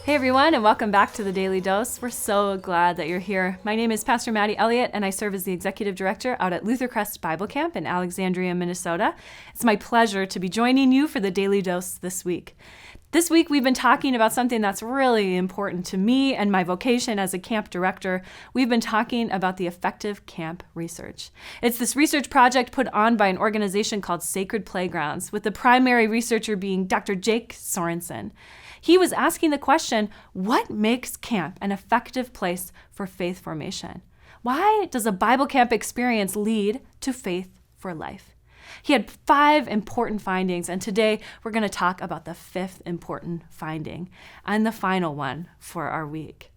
Hey everyone, and welcome back to the Daily Dose. We're so glad that you're here. My name is Pastor Maddie, Elliot, and I serve as the Executive Director out at Luther Bible Camp in Alexandria, Minnesota. It's my pleasure to be joining you for the Daily Dose this week. This week, we've been talking about something that's really important to me and my vocation as a camp director. We've been talking about the effective camp research. It's this research project put on by an organization called Sacred Playgrounds, with the primary researcher being Dr. Jake Sorenson. He was asking the question, what makes camp an effective place for faith formation? Why does a Bible camp experience lead to faith for life? He had 5 important findings, and today we're going to talk about the 5th important finding and the final one for our week.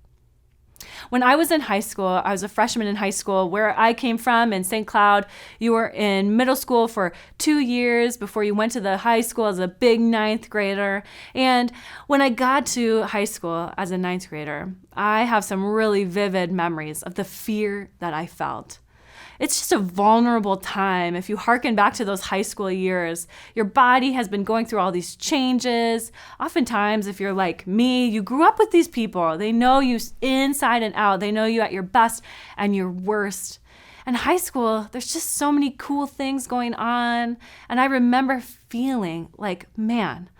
When I was in high school, I was a freshman in high school. Where I came from in St. Cloud, you were in middle school for 2 years before you went to the high school as a big 9th grader. And when I got to high school as a 9th grader, I have some really vivid memories of the fear that I felt. It's just a vulnerable time. If you hearken back to those high school years, your body has been going through all these changes. Oftentimes, if you're like me, you grew up with these people. They know you inside and out. They know you at your best and your worst. And high school, there's just so many cool things going on. And I remember feeling like, man,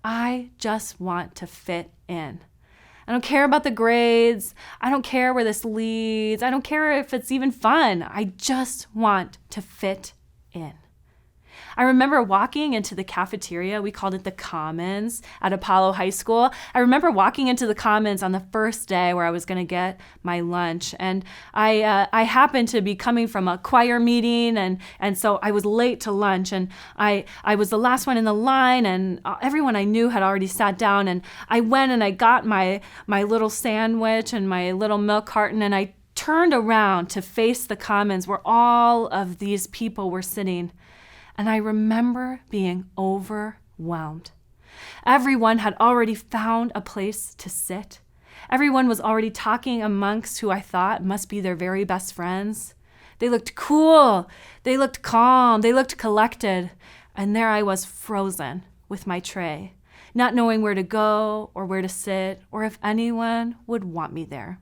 I just want to fit in. I don't care about the grades. I don't care where this leads. I don't care if it's even fun. I just want to fit in. I remember walking into the cafeteria. We called it the Commons at Apollo High School. I remember walking into the Commons on the first day where I was going to get my lunch. And I happened to be coming from a choir meeting, and so I was late to lunch. And I was the last one in the line, and everyone I knew had already sat down. And I went and I got my little sandwich and my little milk carton, and I turned around to face the Commons where all of these people were sitting. And I remember being overwhelmed. Everyone had already found a place to sit. Everyone was already talking amongst who I thought must be their very best friends. They looked cool. They looked calm. They looked collected. And there I was, frozen with my tray, not knowing where to go or where to sit or if anyone would want me there.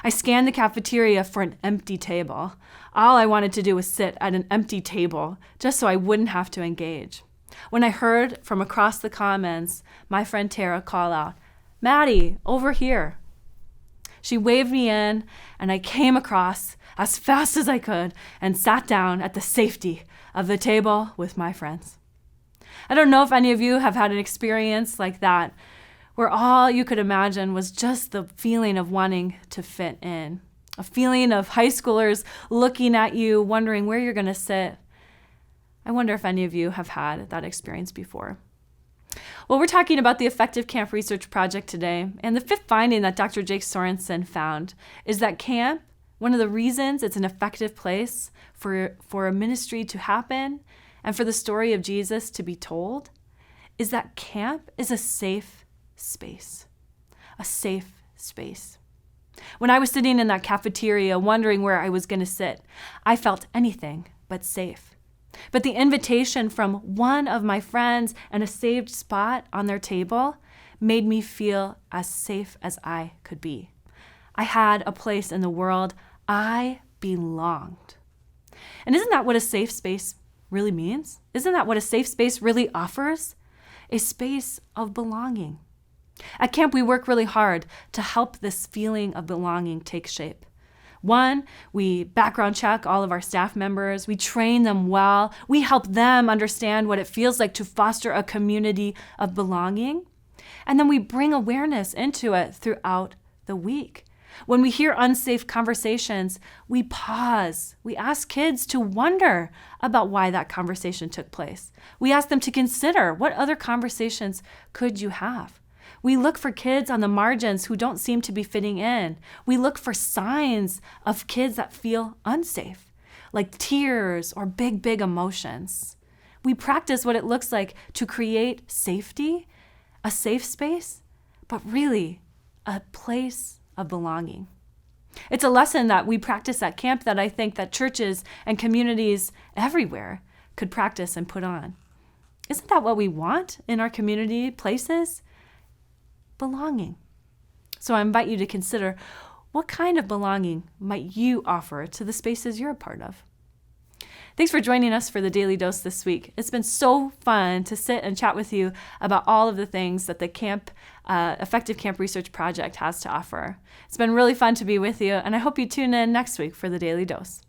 I scanned the cafeteria for an empty table. All I wanted to do was sit at an empty table, just so I wouldn't have to engage. When I heard from across the Commons my friend Tara call out, "Maddie, over here." She waved me in, and I came across as fast as I could and sat down at the safety of the table with my friends. I don't know if any of you have had an experience like that, where all you could imagine was just the feeling of wanting to fit in. A feeling of high schoolers looking at you, wondering where you're going to sit. I wonder if any of you have had that experience before. Well, we're talking about the Effective Camp Research Project today, and the 5th finding that Dr. Jake Sorenson found is that camp, one of the reasons it's an effective place for a ministry to happen and for the story of Jesus to be told, is that camp is a safe space. A safe space. When I was sitting in that cafeteria wondering where I was going to sit, I felt anything but safe. But the invitation from one of my friends and a saved spot on their table made me feel as safe as I could be. I had a place in the world. I belonged. And isn't that what a safe space really means? Isn't that what a safe space really offers? A space of belonging. At camp, we work really hard to help this feeling of belonging take shape. 1, we background check all of our staff members. We train them well. We help them understand what it feels like to foster a community of belonging. And then we bring awareness into it throughout the week. When we hear unsafe conversations, we pause. We ask kids to wonder about why that conversation took place. We ask them to consider, what other conversations could you have? We look for kids on the margins who don't seem to be fitting in. We look for signs of kids that feel unsafe, like tears or big emotions. We practice what it looks like to create safety, a safe space, but really a place of belonging. It's a lesson that we practice at camp that I think that churches and communities everywhere could practice and put on. Isn't that what we want in our community places? Belonging. So I invite you to consider, what kind of belonging might you offer to the spaces you're a part of? Thanks for joining us for the Daily Dose this week. It's been so fun to sit and chat with you about all of the things that the Effective Camp Research Project has to offer. It's been really fun to be with you, and I hope you tune in next week for the Daily Dose.